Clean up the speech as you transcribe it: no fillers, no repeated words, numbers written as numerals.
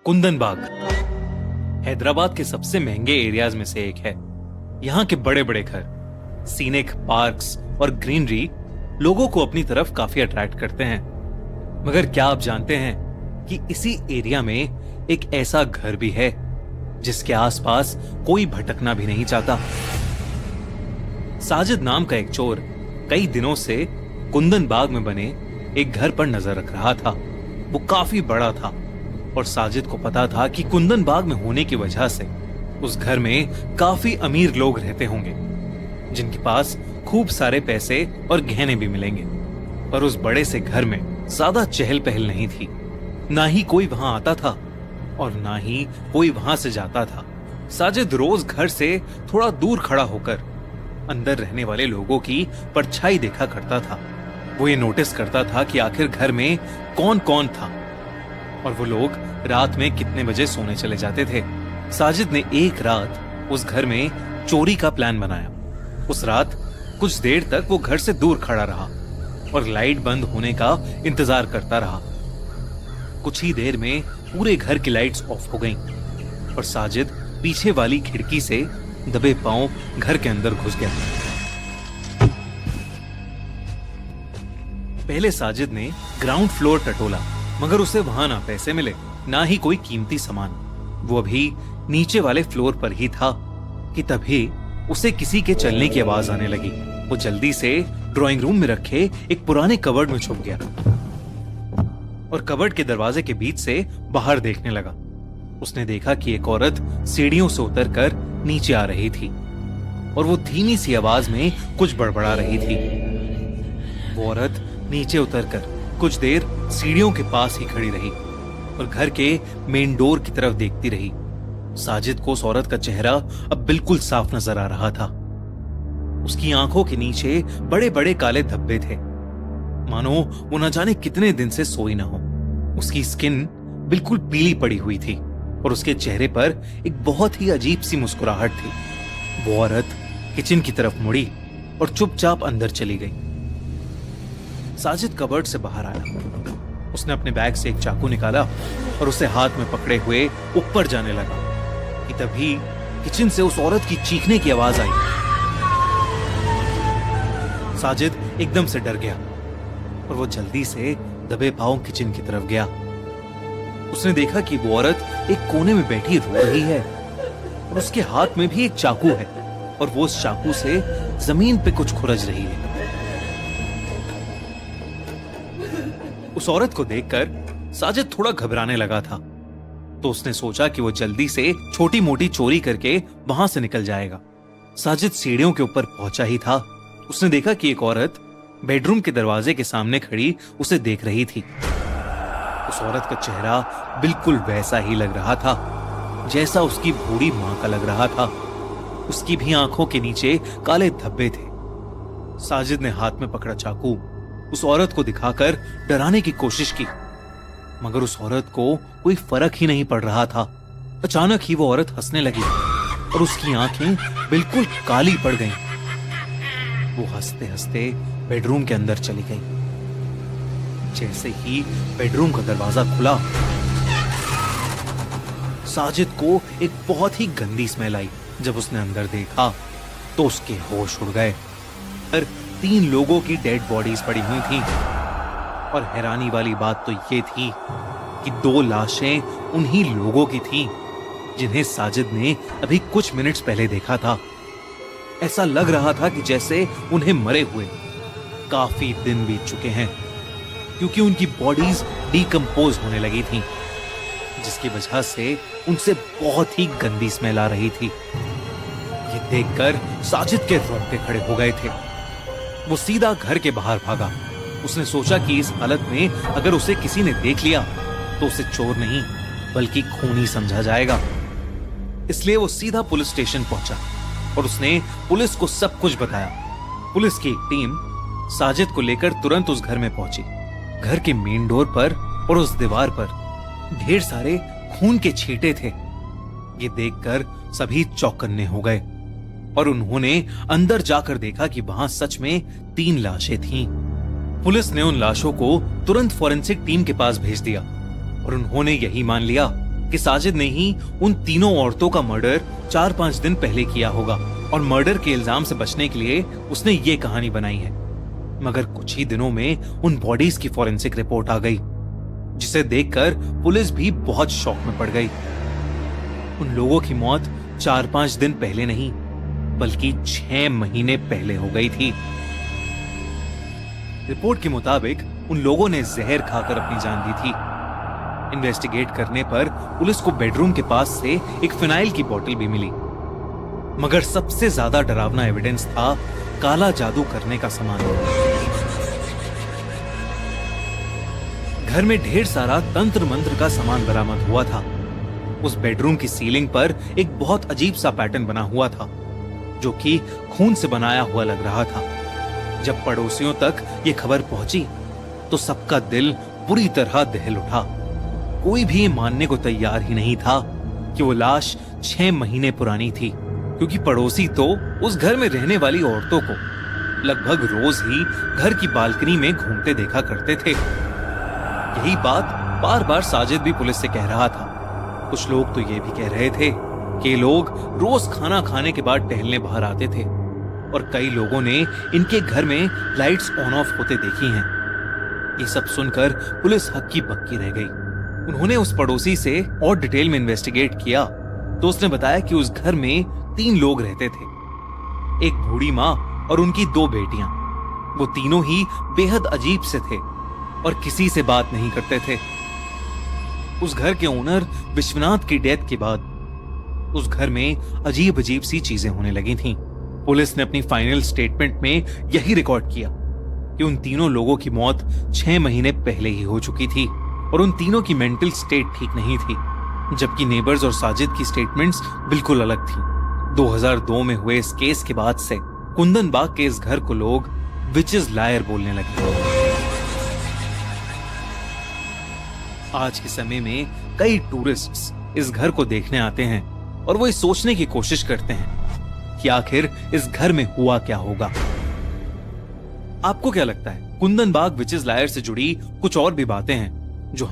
कुंदन बाग हैदराबाद के सबसे महंगे एरियाज में से एक है। यहाँ के बड़े बड़े घर, सीनिक पार्क्स और ग्रीनरी लोगों को अपनी तरफ काफी अट्रैक्ट करते हैं। मगर क्या आप जानते हैं कि इसी एरिया में एक ऐसा घर भी है जिसके आसपास कोई भटकना भी नहीं चाहता। साजिद नाम का एक चोर कई दिनों से कुंदन बाग में बने एक घर पर नजर रख रहा था। वो काफी बड़ा था और साजिद को पता था कि कुंदन बाग में होने की वजह से उस घर में काफी अमीर लोग रहते होंगे जिनके पास खूब सारे पैसे और गहने भी मिलेंगे। पर उस बड़े से घर में ज्यादा चहल पहल नहीं थी। ना ही कोई वहां आता था और ना ही कोई वहां से जाता था। साजिद रोज घर से थोड़ा दूर खड़ा होकर अंदर रहने वाले लोगों की परछाई देखा करता था। वो ये नोटिस करता था कि आखिर घर में कौन कौन था और वो लोग रात में कितने बजे सोने चले जाते थे। साजिद ने एक रात उस घर में चोरी का प्लान बनाया। उस रात कुछ देर तक वो घर से दूर खड़ा रहा और लाइट बंद होने का इंतजार करता रहा। कुछ ही देर में पूरे घर की लाइट्स ऑफ हो गईं और साजिद पीछे वाली खिड़की से दबे पांव घर के अंदर घुस गया। पहले साजिद ने ग्राउंड फ्लोर टटोला, मगर उसे वहां ना पैसे मिले ना ही कोई कीमती सामान। वो अभी नीचे वाले फ्लोर पर ही था कि तभी उसे किसी के चलने की आवाज आने लगी। वो जल्दी से ड्राइंग रूम में रखे एक पुराने कबर्ड में छुप गया और कबर्ड के दरवाजे के बीच से बाहर देखने लगा। उसने देखा कि एक औरत सीढ़ियों से उतरकर नीचे आ रही थी और वो धीमी सी आवाज में कुछ बड़बड़ा रही थी। वो औरत नीचे उतरकर कुछ देर सीढ़ियों के पास ही खड़ी रही और घर के मेन डोर की तरफ देखती रही। साजिद को उस औरत का चेहरा अब बिल्कुल साफ नजर आ रहा था। उसकी आंखों के नीचे बड़े बड़े काले धब्बे थे, मानो वो न जाने कितने दिन से सोई ना हो। उसकी स्किन बिल्कुल पीली पड़ी हुई थी और उसके चेहरे पर एक बहुत ही अजीब सी मुस्कुराहट थी। वो औरत किचन की तरफ मुड़ी और चुपचाप अंदर चली गई। साजिद कबर्ड से बाहर आया। उसने अपने बैग से एक चाकू निकाला और उसे हाथ में पकड़े हुए ऊपर जाने लगा कि तभी किचन से उस औरत की चीखने की आवाज आई। साजिद एकदम से डर गया और वो जल्दी से दबे पांव किचन की तरफ गया। उसने देखा कि वो औरत एक कोने में बैठी रो रही है और उसके हाथ में भी एक चाकू है और वो उस चाकू से जमीन पे कुछ खुरच रही है। उस औरत को देखकर साजिद थोड़ा घबराने लगा था, तो उसने सोचा कि वो जल्दी से छोटी मोटी चोरी करके वहां से निकल जाएगा। साजिद सीढ़ियों के ऊपर पहुंचा ही था, उसने देखा कि एक औरत बेडरूम के दरवाजे के सामने खड़ी उसे देख रही थी। उस औरत का चेहरा बिल्कुल वैसा ही लग रहा था जैसा उसकी बूढ़ी मां का लग रहा था। उसकी भी आंखों के नीचे काले धब्बे थे। साजिद ने हाथ में पकड़ा चाकू उस औरत को दिखाकर डराने की कोशिश की, मगर उस औरत को कोई फर्क ही नहीं पड़ रहा था। अचानक ही वो औरत हंसने लगी और उसकी आंखें बिल्कुल काली पड़ गईं। वो हंसते हंसते बेडरूम के अंदर चली गई। जैसे ही बेडरूम का दरवाजा खुला, साजिद को एक बहुत ही गंदी स्मेल आई। जब उसने अंदर देखा तो उसके होश उड़ गए। 3 लोगों की डेड बॉडीज पड़ी हुई थी और हैरानी वाली बात तो ये थी कि 2 लाशें उन्हीं लोगों की थीं जिन्हें साजिद ने अभी कुछ मिनट्स पहले देखा था। ऐसा लग रहा था कि जैसे उन्हें मरे हुए काफी दिन बीत चुके हैं, क्योंकि उनकी बॉडीज डिकम्पोज होने लगी थीं, जिसकी वजह से उनसे बहुत ही गंदी स्मेल आ रही थी। ये देखकर साजिद के रोंगटे खड़े हो गए थे। वो सीधा घर के बाहर भागा। उसने सोचा कि इस हालत में अगर उसे किसी ने देख लिया तो उसे चोर नहीं बल्कि खूनी समझा जाएगा। इसलिए वो सीधा पुलिस स्टेशन पहुंचा और उसने पुलिस को सब कुछ बताया। पुलिस की एक टीम साजिद को लेकर तुरंत उस घर में पहुंची। घर के मेन डोर पर और उस दीवार पर ढेर सारे खून के छींटे थे। ये देखकर सभी चौकन्ने हो गए और उन्होंने अंदर जाकर देखा कि वहां सच में 3 लाशें थीं। पुलिस ने उन लाशों को तुरंत फॉरेंसिक टीम के पास भेज दिया और उन्होंने यही मान लिया कि साजिद ने ही उन तीनों औरतों का मर्डर 4-5 दिन पहले किया होगा और मर्डर के इल्जाम से बचने के लिए उसने ये कहानी बनाई है। मगर कुछ ही दिनों में उन बॉडीज की फॉरेंसिक रिपोर्ट आ गई, जिसे देखकर पुलिस भी बहुत शॉक में पड़ गई। उन लोगों की मौत 4-5 दिन पहले नहीं बल्कि 6 महीने पहले हो गई थी। रिपोर्ट के मुताबिक उन लोगों ने जहर खाकर अपनी जान ली थी। इन्वेस्टिगेट करने पर पुलिस को बेडरूम के पास से एक फिनाइल की बोतल भी मिली। मगर सबसे ज्यादा डरावना एविडेंस था काला जादू करने का सामान। घर में ढेर सारा तंत्र मंत्र का सामान बरामद हुआ था। उस बेडरूम की सीलिंग पर एक बहुत अजीब सा पैटर्न बना हुआ था, जो कि खून से बनाया हुआ लग रहा था। जब पड़ोसियों तक ये खबर पहुंची तो सबका दिल बुरी तरह दहल उठा। कोई भी मानने को तैयार ही नहीं था कि वो लाश 6 महीने पुरानी थी, क्योंकि पड़ोसी तो उस घर में रहने वाली औरतों को लगभग रोज ही घर की बालकनी में घूमते देखा करते थे। यही बात बार बार साजिद भी पुलिस से कह रहा था। कुछ लोग तो ये भी कह रहे थे कि ये लोग रोज खाना खाने के बाद टहलने बाहर आते थे और कई लोगों ने इनके घर में लाइट्स ऑन ऑफ होते देखी हैं। ये सब सुनकर पुलिस हक्की बक्की रह गई। उन्होंने उस पड़ोसी से और डिटेल में इन्वेस्टिगेट किया तो उसने बताया कि उस घर में 3 लोग रहते थे, एक बूढ़ी माँ और उनकी 2 बेटियां। वो तीनों ही बेहद अजीब से थे और किसी से बात नहीं करते थे। उस घर के ओनर विश्वनाथ की डेथ के बाद उस घर में अजीब अजीब सी चीजें होने लगी थीं। पुलिस ने अपनी फाइनल स्टेटमेंट में यही रिकॉर्ड किया कि उन तीनों लोगों की मौत 6 महीने पहले ही हो चुकी थी और उन तीनों की मेंटल स्टेट ठीक नहीं थी, जबकि नेबर्स और साजिद की स्टेटमेंट्स बिल्कुल अलग थी। 2002 में हुए इस केस के बाद से कुंदन बाग के इस घर को लोग विचेस लायर बोलने लगे। आज के समय में कई टूरिस्ट्स इस घर को देखने आते हैं और वो ये सोचने की कोशिश करते हैं कि आखिर इस घर में हुआ क्या होगा। आपको क्या लगता है, कुंदन बाग विचेस लायर से जुड़ी कुछ और भी बातें हैं